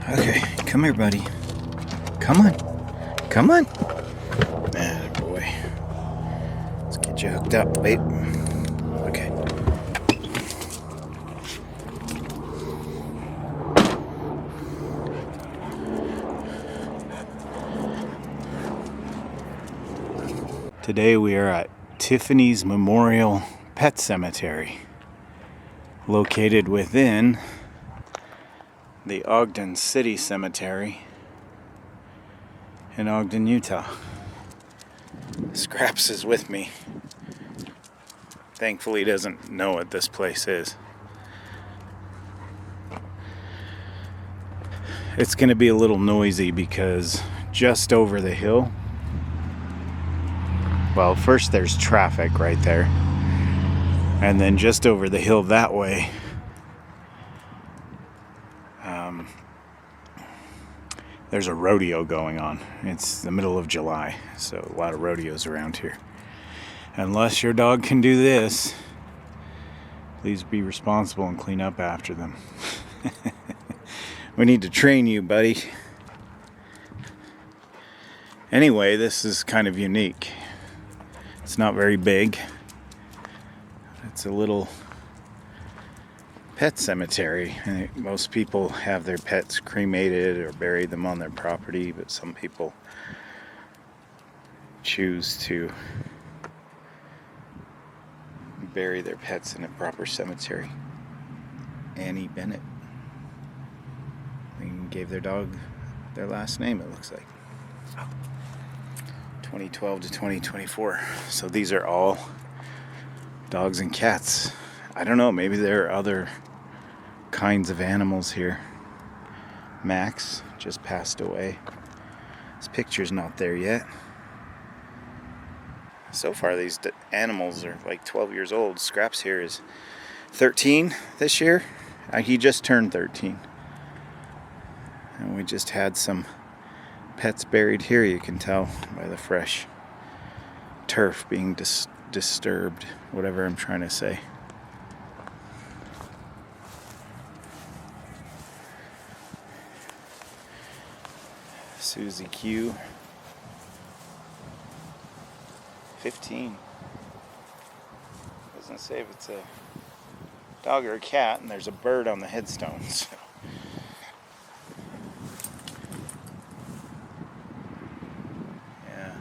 Okay, come here, buddy. Come on. Come on. Ah, boy. Let's get you hooked up. Wait. Okay. Today we are at Tiffany's Memorial Pet Cemetery, located within the Ogden City Cemetery in Ogden, Utah. Scraps is with me. Thankfully, he doesn't know what this place is. It's going to be a little noisy because just over the hill, well, first there's traffic right there, and then just over the hill that way, there's a rodeo going on. It's the middle of July, so a lot of rodeos around here. Unless your dog can do this, please be responsible and clean up after them. We need to train you, buddy. Anyway, this is kind of unique. It's not very big. It's a little pet cemetery. Most people have their pets cremated or bury them on their property, but some people choose to bury their pets in a proper cemetery. Annie Bennett. They gave their dog their last name, it looks like. 2012 to 2024. So these are all dogs and cats. I don't know, maybe there are other kinds of animals here. Max just passed away. His picture's not there yet. So far these animals are like 12 years old. Scraps here is 13 this year. He just turned 13. And we just had some pets buried here, you can tell by the fresh turf being disturbed, whatever I'm trying to say. Susie Q. 15. Doesn't say if it's a dog or a cat, and there's a bird on the headstones. Yeah.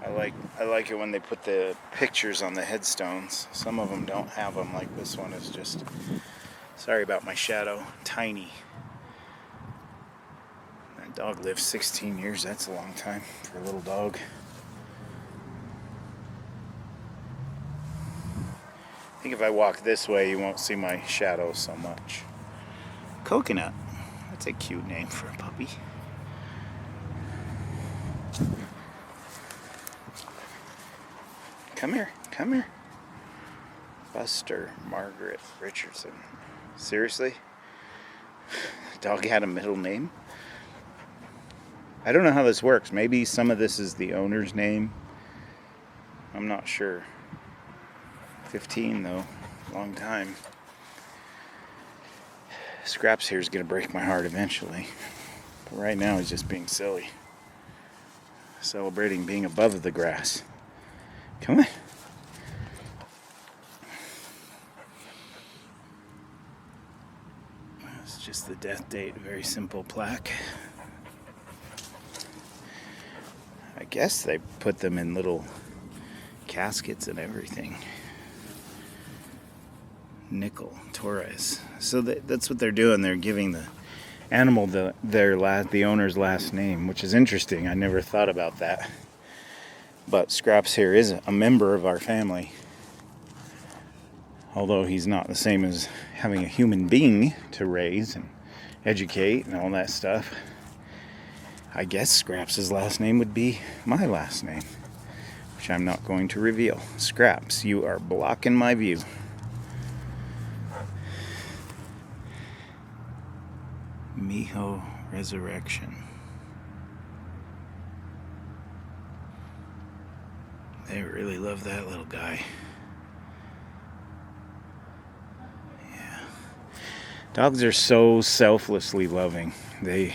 I like it when they put the pictures on the headstones. Some of them don't have them, like this one is just, sorry about my shadow, tiny. That dog lived 16 years, that's a long time for a little dog. I think if I walk this way, you won't see my shadow so much. Coconut. That's a cute name for a puppy. Come here, come here. Buster Margaret Richardson. Seriously? The dog had a middle name? I don't know how this works. Maybe some of this is the owner's name. I'm not sure. 15 though, long time. Scraps here is going to break my heart eventually. But right now he's just being silly. Celebrating being above the grass. Come on. It's just the death date, very simple plaque. I guess they put them in little caskets and everything. Nickel Torres. So that's what they're doing. They're giving the animal the owner's last name, which is interesting. I never thought about that. But Scraps here is a member of our family. Although he's not the same as having a human being to raise and educate and all that stuff. I guess Scraps' last name would be my last name, which I'm not going to reveal. Scraps, you are blocking my view. Miho Resurrection. They really love that little guy. Yeah. Dogs are so selflessly loving. They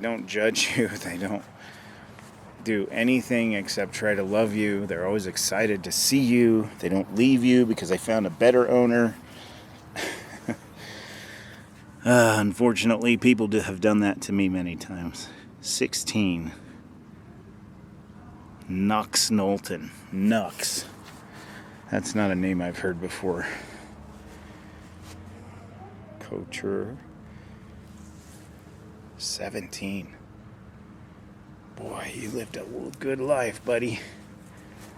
don't judge you. They don't do anything except try to love you. They're always excited to see you. They don't leave you because they found a better owner. Unfortunately, people have done that to me many times. 16. Nux Knowlton. Nux. That's not a name I've heard before. Coacher. 17. Boy, you lived a good life, buddy.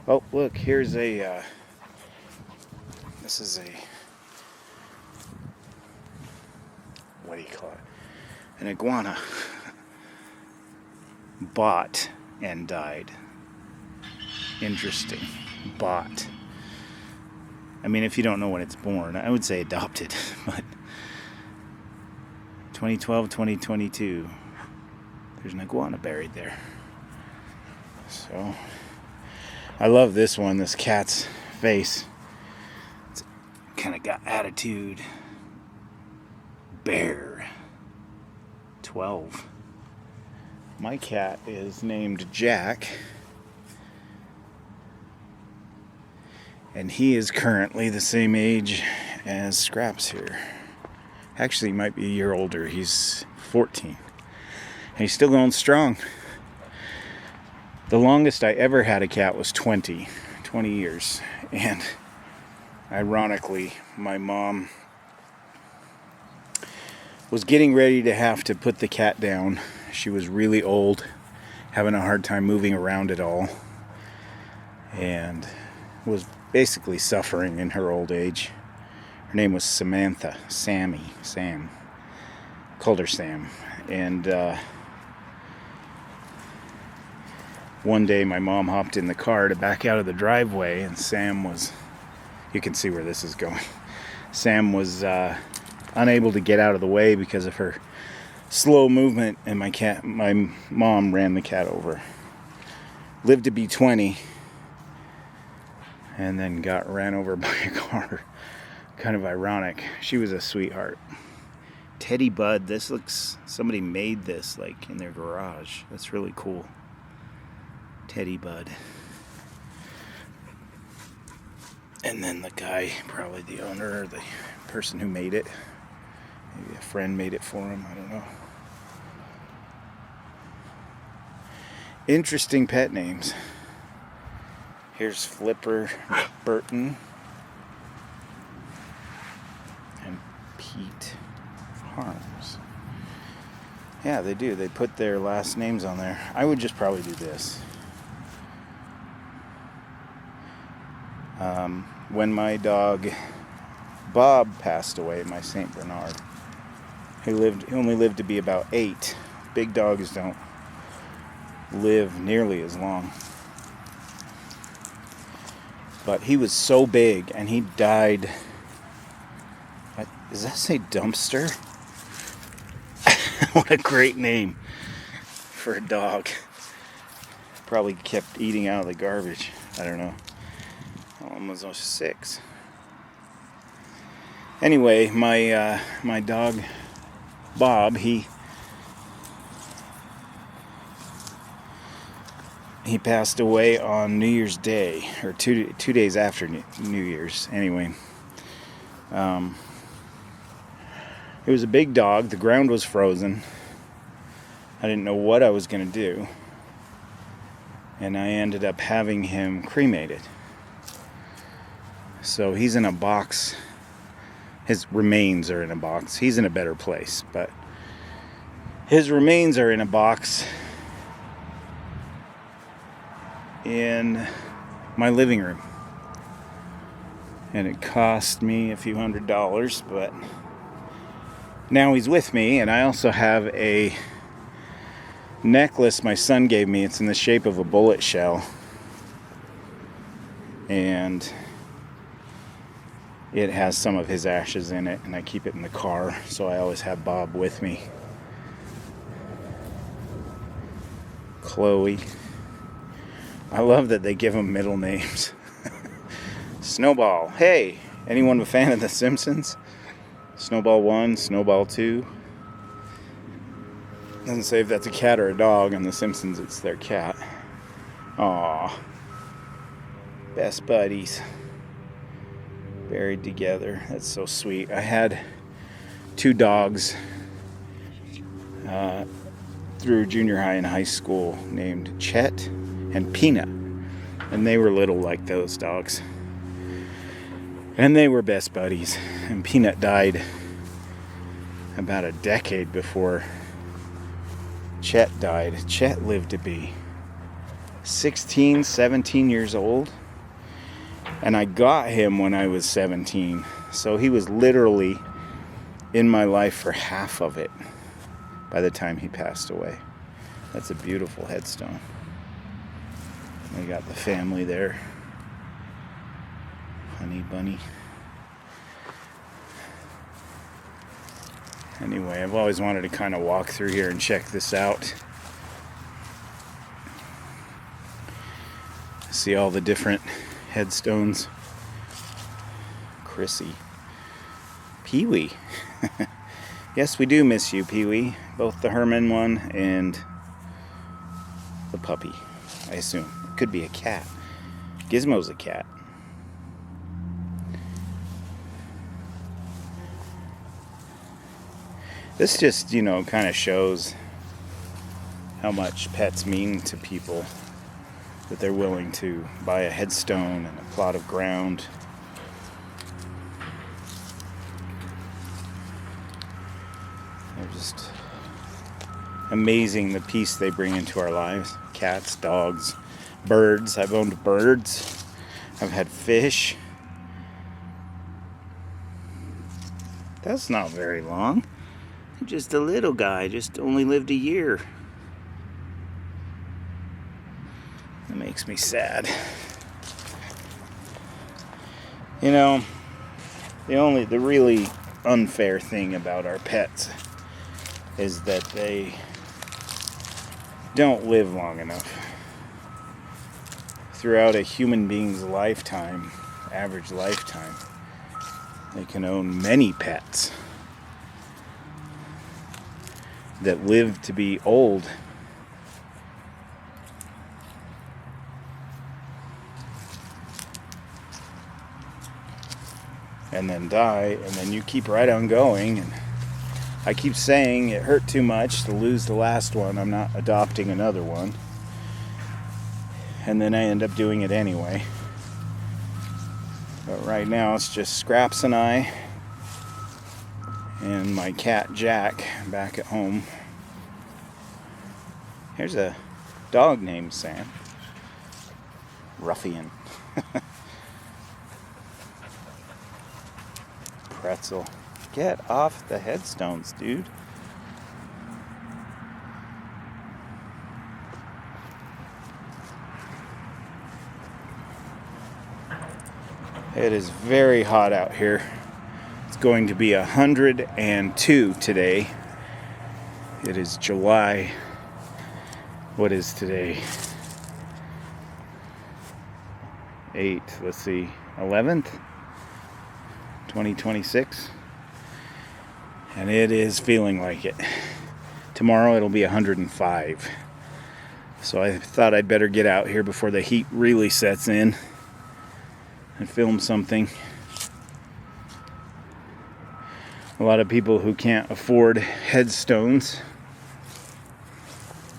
Oh, look, here's a, this is a, what do you call it? An iguana. Bought and died. Interesting. Bought. I mean, if you don't know when it's born, I would say adopted, but 2012, 2022. There's an iguana buried there. So, I love this one, this cat's face. It's kind of got attitude. Bear. 12. My cat is named Jack. And he is currently the same age as Scraps here. Actually, he might be a year older. He's 14. And he's still going strong. The longest I ever had a cat was 20 years. And ironically, my mom was getting ready to have to put the cat down. She was really old, having a hard time moving around at all, and was basically suffering in her old age. Her name was Samantha. Sam. Called her Sam. And one day my mom hopped in the car to back out of the driveway, and Sam was, you can see where this is going. Sam was unable to get out of the way because of her slow movement, and my mom ran the cat over. Lived to be 20, and then got ran over by a car. Kind of ironic. She was a sweetheart. Teddy Bud. This looks, somebody made this like in their garage. That's really cool. Teddy Bud. And then the guy, probably the owner or the person who made it. Maybe a friend made it for him. I don't know. Interesting pet names. Here's Flipper Burton and Pete Harms. Yeah, they do. They put their last names on there. I would just probably do this. When my dog Bob passed away, my Saint Bernard, he only lived to be about 8. Big dogs don't live nearly as long. But he was so big, and he died. Does that say dumpster? What a great name for a dog. Probably kept eating out of the garbage. I don't know. Almost 6. Anyway, my dog Bob, he passed away on New Year's Day, or two days after New Year's. Anyway, it was a big dog. The ground was frozen. I didn't know what I was going to do, and I ended up having him cremated. So he's in a box. His remains are in a box. He's in a better place, but his remains are in a box in my living room. And it cost me a few $100s, but now he's with me. And I also have a necklace my son gave me. It's in the shape of a bullet shell. And it has some of his ashes in it, and I keep it in the car, so I always have Bob with me. Chloe. I love that they give them middle names. Snowball. Hey, anyone a fan of The Simpsons? Snowball 1, Snowball 2. Doesn't say if that's a cat or a dog. On The Simpsons, it's their cat. Aw. Best buddies. Buried together. That's so sweet. I had 2 dogs through junior high and high school named Chet and Peanut. And they were little like those dogs. And they were best buddies. And Peanut died about a decade before Chet died. Chet lived to be 16, 17 years old. And I got him when I was 17. So he was literally in my life for half of it by the time he passed away. That's a beautiful headstone. We got the family there. Honey bunny. Anyway, I've always wanted to kind of walk through here and check this out. See all the different headstones. Chrissy. Pee-wee. Yes, we do miss you, Pee-wee. Both the Herman one and the puppy, I assume. It could be a cat. Gizmo's a cat. This just, kind of shows how much pets mean to people, that they're willing to buy a headstone and a plot of ground. They're just amazing, the peace they bring into our lives. Cats, dogs, birds. I've owned birds. I've had fish. That's not very long. Just a little guy, just only lived a year. That makes me sad. The really unfair thing about our pets is that they don't live long enough. Throughout a human being's lifetime, average lifetime, they can own many pets that live to be old. And then die, and then you keep right on going. And I keep saying it hurt too much to lose the last one. I'm not adopting another one. And then I end up doing it anyway. But right now it's just Scraps and I and my cat Jack back at home. Here's a dog named Sam. Ruffian. Pretzel. Get off the headstones, dude. It is very hot out here. It's going to be 102 today. It is July. What is today? 8th, let's see, 11th, 2026. And it is feeling like it. Tomorrow it'll be 105. So I thought I'd better get out here before the heat really sets in and film something. A lot of people who can't afford headstones,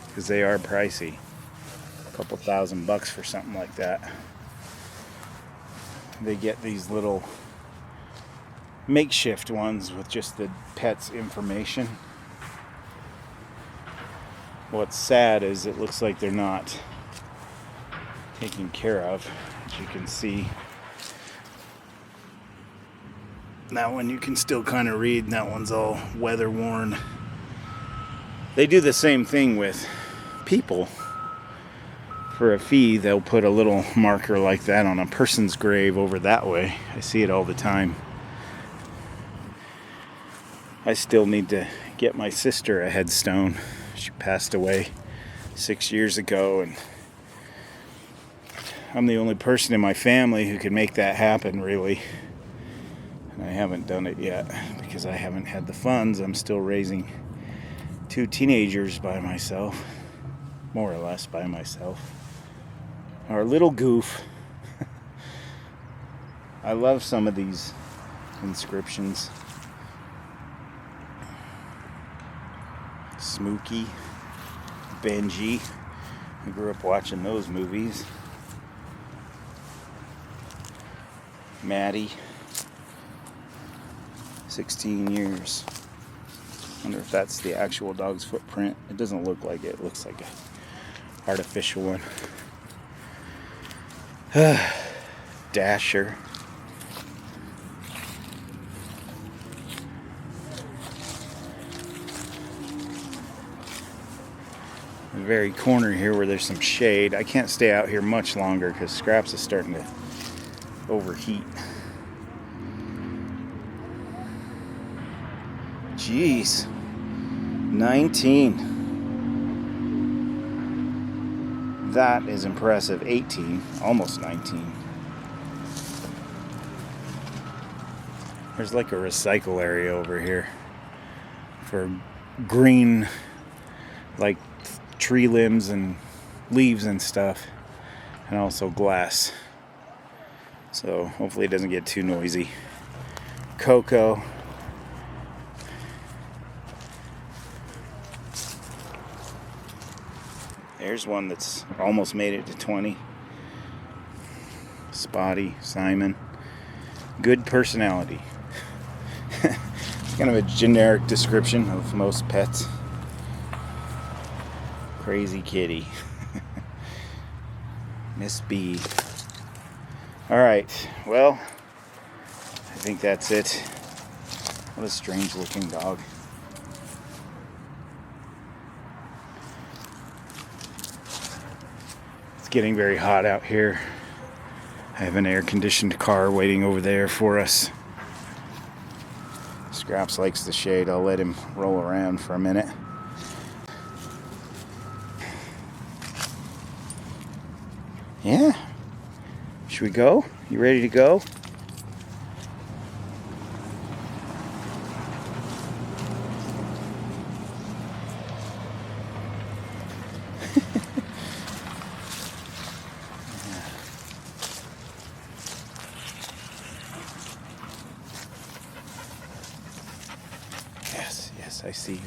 because they are pricey, a couple $1,000 for something like that. They get these little makeshift ones with just the pet's information. What's sad is it looks like they're not taken care of. As you can see, that one you can still kind of read. That one's all weather worn. They do the same thing with people. For a fee, they'll put a little marker like that on a person's grave over that way. I see it all the time. I still need to get my sister a headstone. She passed away 6 years ago, and I'm the only person in my family who could make that happen, really. And I haven't done it yet because I haven't had the funds. I'm still raising 2 teenagers by myself, more or less by myself. Our little goof. I love some of these inscriptions. Smokey, Benji. I grew up watching those movies. Maddie, 16 years. Wonder if that's the actual dog's footprint. It doesn't look like it. It looks like an artificial one. Dasher. The very corner here where there's some shade. I can't stay out here much longer because Scraps is starting to overheat. Jeez. 19. That is impressive. 18. Almost 19. There's like a recycle area over here for green, like tree limbs and leaves and stuff, and also glass. So hopefully it doesn't get too noisy. Coco. There's one that's almost made it to 20. Spotty, Simon. Good personality. It's kind of a generic description of most pets. Crazy kitty. Miss B. Alright, well, I think that's it. What a strange looking dog. It's getting very hot out here. I have an air-conditioned car waiting over there for us. Scraps likes the shade. I'll let him roll around for a minute. Yeah. Should we go? You ready to go? Yes, I see you.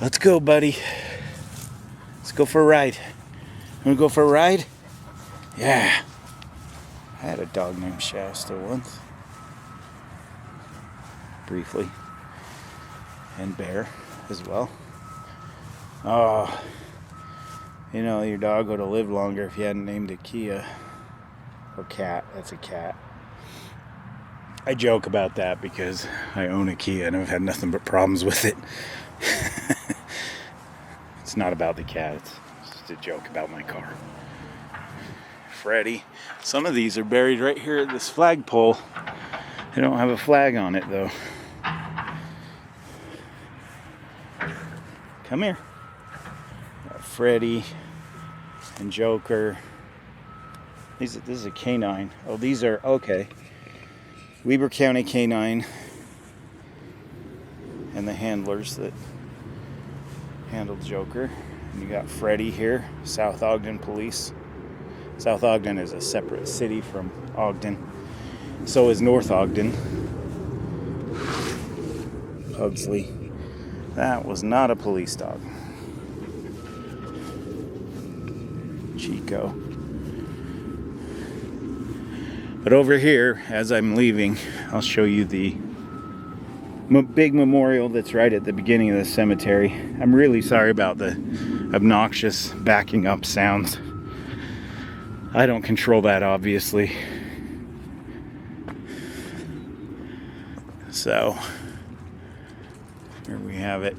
Let's go, buddy. Let's go for a ride. Wanna go for a ride? Yeah. I had a dog named Shasta once. Briefly. And Bear as well. Oh. You know, your dog would have lived longer if you hadn't named it Kia. Or Cat. That's a cat. I joke about that because I own a Kia and I've had nothing but problems with it. It's not about the cat. It's just a joke about my car. Freddy. Some of these are buried right here at this flagpole. They don't have a flag on it though. Come here. Got Freddy and Joker. This is a canine. Oh, these are okay. Weber County Canine and the handlers that handled Joker. And you got Freddy here, South Ogden Police. South Ogden is a separate city from Ogden. So is North Ogden. Pugsley. That was not a police dog. Chico. But over here, as I'm leaving, I'll show you the big memorial that's right at the beginning of the cemetery. I'm really sorry about the obnoxious backing up sounds. I don't control that, obviously. So, here we have it.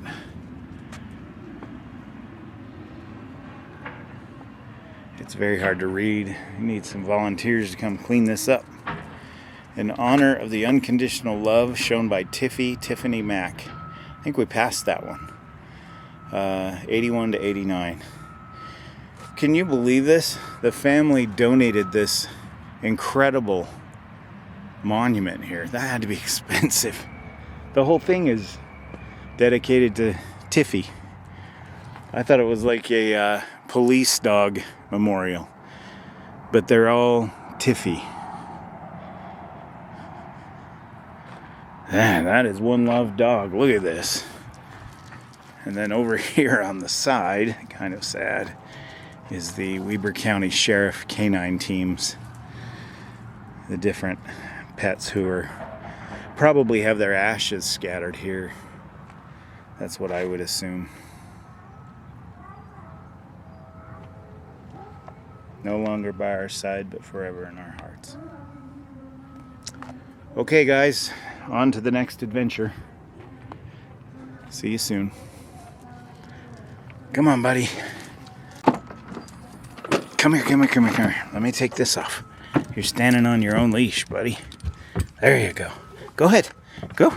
It's very hard to read. You need some volunteers to come clean this up. In honor of the unconditional love shown by Tiffany Mack. I think we passed that one. 81 to 89. Can you believe this? The family donated this incredible monument here. That had to be expensive. The whole thing is dedicated to Tiffy. I thought it was like a police dog memorial, but they're all Tiffy. That is one loved dog. Look at this. And then over here on the side, kind of sad, is the Weber County Sheriff Canine teams. The different pets who are probably have their ashes scattered here. That's what I would assume. No longer by our side, but forever in our hearts. Okay, guys, on to the next adventure. See you soon. Come on, buddy. Come here. Let me take this off. You're standing on your own leash, buddy. There you go. Go ahead. Go.